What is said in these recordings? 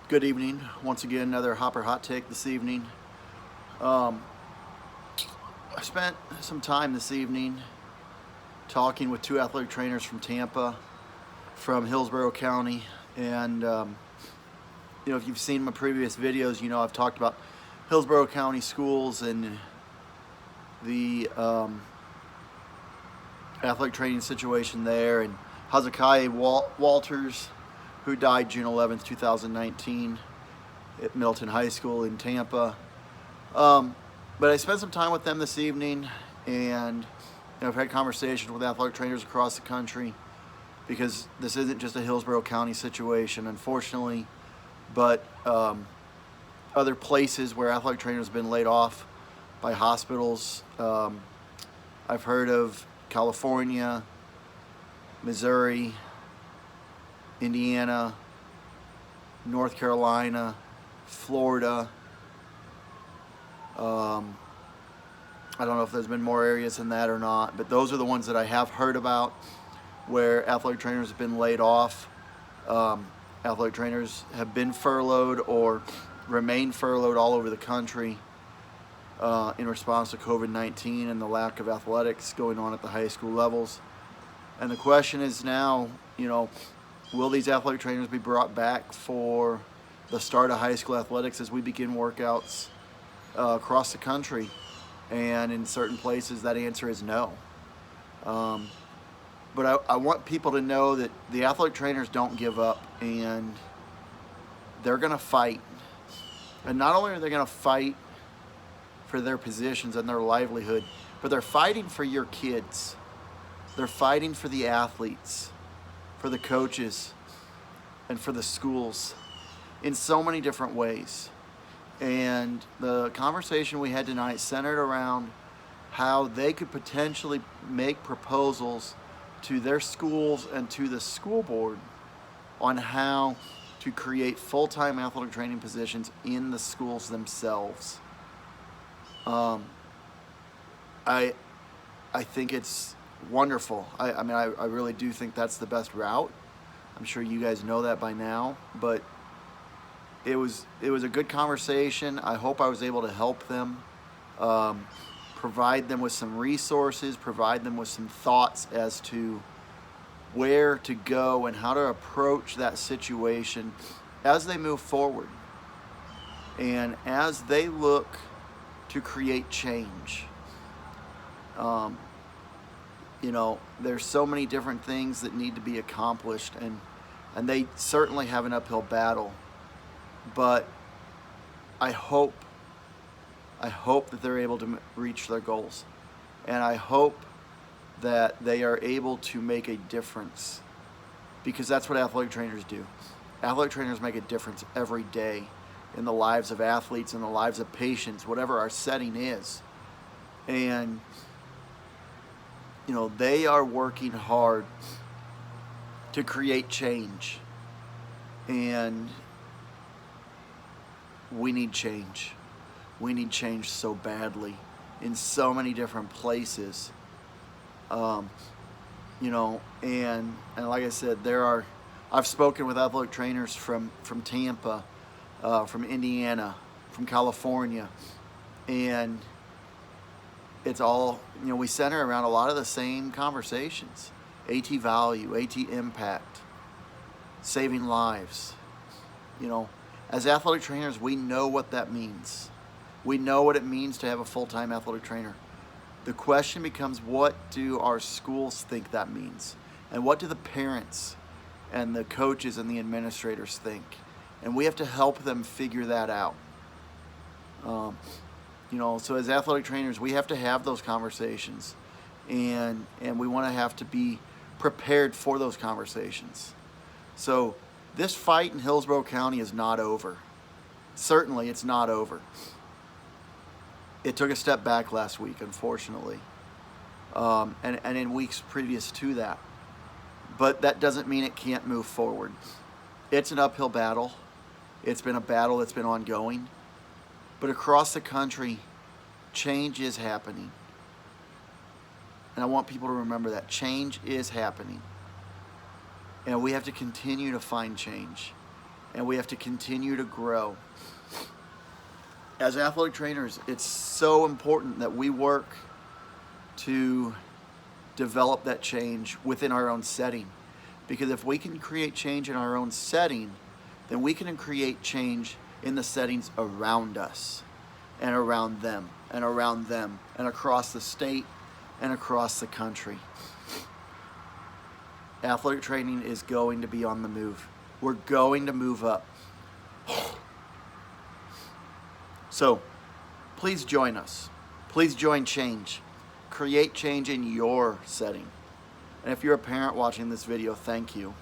Good evening. Once again, another Hopper Hot Take this evening. Um, I spent some time this evening talking with two athletic trainers from Tampa, from Hillsborough County. And, if you've seen my previous videos, I've talked about Hillsborough County schools and the athletic training situation there, and Hezekiah Walters, who died June 11th, 2019 at Milton High School in Tampa. But I spent some time with them this evening, and I've had conversations with athletic trainers across the country, because this isn't just a Hillsborough County situation, unfortunately, but other places where athletic trainers have been laid off by hospitals. I've heard of California, Missouri, Indiana, North Carolina, Florida. I don't know if there's been more areas than that or not, but those are the ones that I have heard about where athletic trainers have been laid off. Athletic trainers have been furloughed or remain furloughed all over the country in response to COVID-19 and the lack of athletics going on at the high school levels. And the question is now, will these athletic trainers be brought back for the start of high school athletics as we begin workouts across the country? And in certain places, that answer is no. But I want people to know that the athletic trainers don't give up, and they're going to fight. And not only are they going to fight for their positions and their livelihood, but they're fighting for your kids. They're fighting for the athletes, for the coaches, and for the schools in so many different ways. And the conversation we had tonight centered around how they could potentially make proposals to their schools and to the school board on how to create full-time athletic training positions in the schools themselves. I think it's wonderful. I really do think that's the best route. I'm sure you guys know that by now, but it was a good conversation. I hope I was able to help them, provide them with some resources, provide them with some thoughts as to where to go and how to approach that situation as they move forward and as they look to create change. There's so many different things that need to be accomplished, and they certainly have an uphill battle. But I hope that they're able to reach their goals, and I hope that they are able to make a difference, because that's what athletic trainers do. Athletic trainers make a difference every day in the lives of athletes, in the lives of patients, whatever our setting is. And they are working hard to create change, and we need change. We need change so badly in so many different places. And like I said, I've spoken with athletic trainers from Tampa, from Indiana, from California, and it's all, we center around a lot of the same conversations. AT value, AT impact, saving lives. As athletic trainers, we know what that means. We know what it means to have a full-time athletic trainer. The question becomes, what do our schools think that means? And what do the parents and the coaches and the administrators think? And we have to help them figure that out. So as athletic trainers, we have to have those conversations, and we want to have to be prepared for those conversations. So this fight in Hillsborough County is not over. Certainly, it's not over. It took a step back last week, unfortunately, and in weeks previous to that. But that doesn't mean it can't move forward. It's an uphill battle. It's been a battle that's been ongoing. But across the country, change is happening. And I want people to remember that. Change is happening. And we have to continue to find change. and we have to continue to grow. As athletic trainers, it's so important that we work to develop that change within our own setting. Because if we can create change in our own setting, then we can create change in the settings around us and around them and around them and across the state and across the country. Athletic training is going to be on the move. We're going to move up. So please join us. Please join change. Create change in your setting. And if you're a parent watching this video, thank you.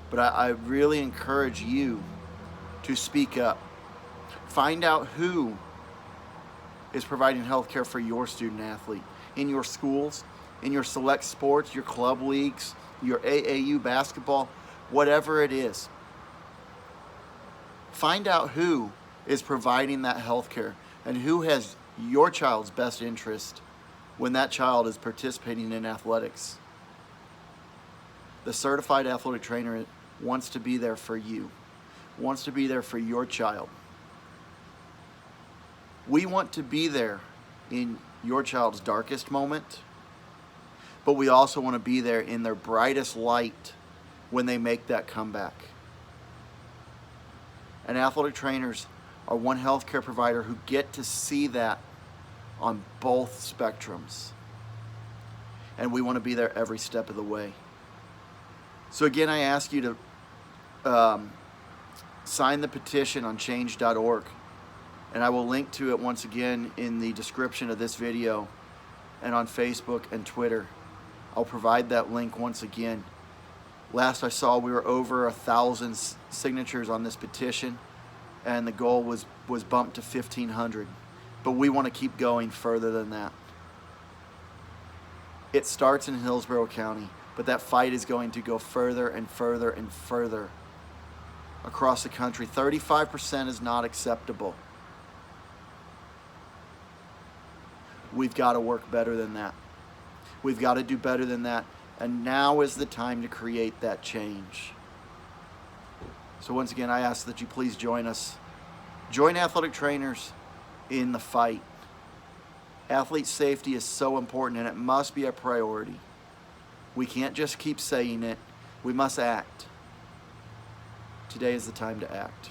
But I really encourage you to speak up. Find out who is providing health care for your student athlete in your schools, in your select sports, your club leagues, your AAU basketball, whatever it is. Find out who is providing that health care and who has your child's best interest when that child is participating in athletics. The certified athletic trainer wants to be there for you, wants to be there for your child. We want to be there in your child's darkest moment, but we also want to be there in their brightest light when they make that comeback. And athletic trainers are one healthcare provider who get to see that on both spectrums. And we want to be there every step of the way. So again, I ask you to sign the petition on change.org. And I will link to it once again in the description of this video and on Facebook and Twitter. I'll provide that link once again. Last I saw, we were over 1,000 signatures on this petition, and the goal was bumped to 1,500. But we want to keep going further than that. It starts in Hillsborough County, but that fight is going to go further and further and further across the country. 35% is not acceptable. We've got to work better than that. We've got to do better than that. And now is the time to create that change. So once again, I ask that you please join us. Join athletic trainers in the fight. Athlete safety is so important, and it must be a priority. We can't just keep saying it. We must act. Today is the time to act.